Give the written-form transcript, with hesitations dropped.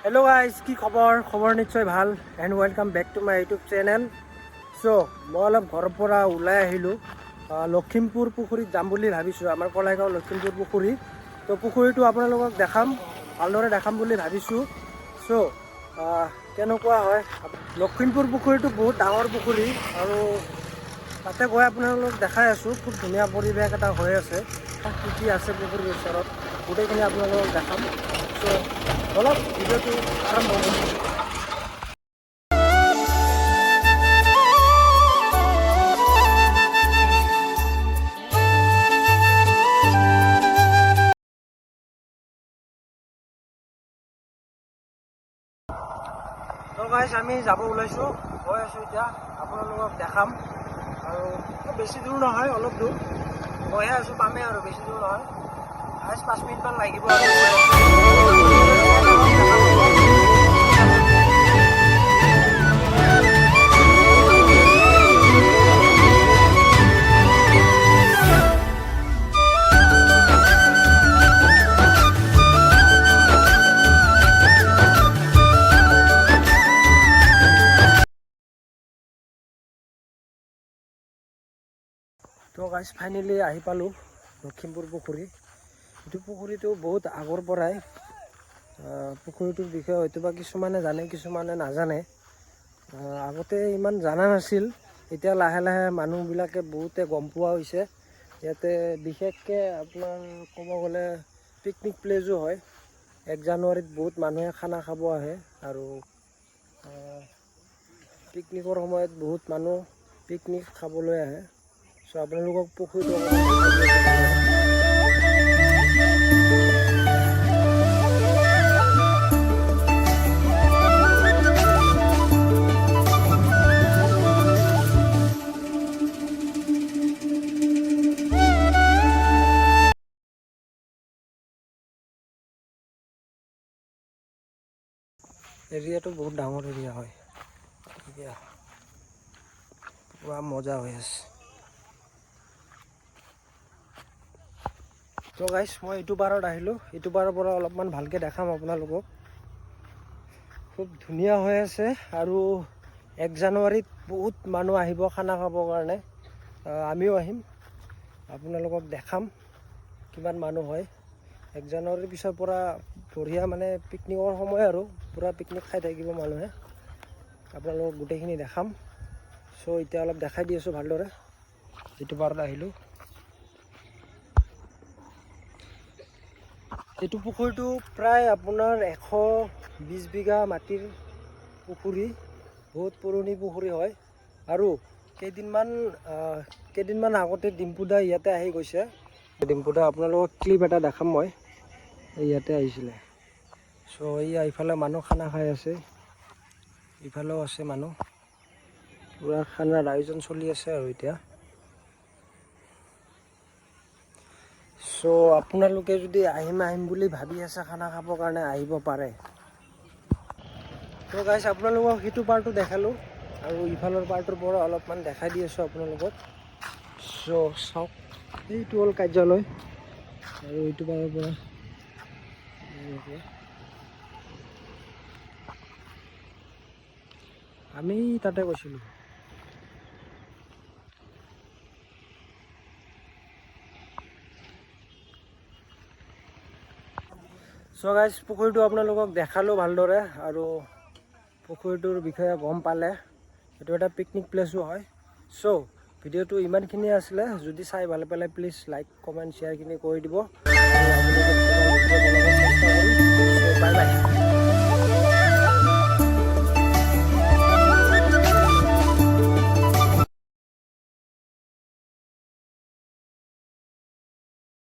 Hello guys की खबर निश्चय ভাল and welcome back to my YouTube channel. So मैं अलग घर पर ऊल् लखीमपुर पुखुरीत जाम बुली भाविছোঁ आमार कलाईगाँव लखीमपुर पुखुरी। तो पुखुरीটো आपनालोকক देखाम भालदरे देखाम बुली भाविছোঁ। सो केनेकुवा हय लखीमपुर पुखुरीটো बहुत डाঙर पुखुरी और ताते गई आपनालोকক देखाई आছোঁ। खूब धुनिया परिवेश एटा হৈ আছে কি আছে पुखुरीर ओचरत गोटेइखिनि आपनालोকক देखाम। सो অলপ ভিডিওটো আৰম্ভ কৰিছোঁ। তো গাইজ আমি যাব ওলাইছোঁ, গৈ আছোঁ এতিয়া আপোনালোকক দেখাম। আৰু বেছি দূৰ নহয়, অলপ দূৰ গৈহে আছোঁ, পামেই আৰু বেছি দূৰ নহয়। গাইজ 5 মিনিটমান লাগিব আৰু তো গাইজ ফাইনেলি আহি পালোঁ লখিমপুৰ পুখুৰী। এইটো পুখুৰীটো বহুত আগৰ পৰাই পুখুৰীটোৰ বিষয়ে হয়তো বা কিছুমানে জানে কিছুমানে নাজানে। আগতে ইমান জানা নাছিল, এতিয়া লাহে লাহে মানুহবিলাকে বহুতে গম পোৱা হৈছে। ইয়াতে বিশেষকৈ আপোনাৰ ক'ব গ'লে পিকনিক প্লেচো হয়। 1 জানুৱাৰীত বহুত মানুহে খানা খাব আহে আৰু পিকনিকৰ সময়ত বহুত মানুহ পিকনিক খাবলৈ আহে। সো আপোনালোকক পুখুৰীটো এৰিয়াটো বহুত ডাঙৰ এৰিয়া হয়, এতিয়া পুৰা মজা হৈ আছে। তো গাইজ মই এইটো পাৰত আহিলোঁ, এইটো পাৰৰ পৰা অলপমান ভালকৈ দেখাম আপোনালোকক। খুব ধুনীয়া হৈ আছে আৰু 1 জানুৱাৰীত বহুত মানুহ আহিব খানা খাবৰ কাৰণে। আমিও আহিম, আপোনালোকক দেখাম কিমান মানুহ হয়। 1 জানুৱাৰীৰ পিছৰ পৰা বঢ়িয়া মানে পিকনিকৰ সময় আৰু পূৰা পিকনিক খাই থাকিব মানুহে। আপোনালোকক গোটেইখিনি দেখাম। চ' এতিয়া অলপ দেখাই দি আছোঁ ভালদৰে। এইটো পাৰত আহিলোঁ। এইটো পুখুৰীটো প্ৰায় আপোনাৰ 120 বিঘা মাটিৰ পুখুৰী, বহুত পুৰণি পুখুৰী হয়। আৰু কেইদিনমান আগতে ডিম্পুদা ইয়াতে আহি গৈছে। ডিম্পুদা আপোনালোকক ক্লিপ এটা দেখাম মই, ইয়াতে আহিছিলে। চ' এইফালে মানুহ খানা খাই আছে, ইফালেও আছে মানুহ, পুৰা খানাৰ আয়োজন চলি আছে আৰু এতিয়া। চ' আপোনালোকে যদি আহিম বুলি ভাবি আছে খানা খাবৰ কাৰণে আহিব পাৰে। তো গাইজ আপোনালোকক সেইটো পাৰ্টটো দেখালোঁ আৰু ইফালৰ পাৰ্টটোৰ পৰা অলপমান দেখাই দি আছোঁ আপোনালোকক। চ' চাওক, এইটো হ'ল কাৰ্যালয় আৰু এইটো পাৰৰ পৰা আমি তাতে গৈছিলোঁ। চ' গাইজ পুখুৰীটো আপোনালোকক দেখালোঁ ভালদৰে আৰু পুখুৰীটোৰ বিষয়ে গম পালে। এইটো এটা পিকনিক প্লেচো হয়। চ' ভিডিঅ'টো ইমানখিনিয়ে আছিলে। যদি চাই ভাল পালে প্লিজ লাইক কমেণ্ট শ্বেয়াৰখিনি কৰি দিব। Bye bye.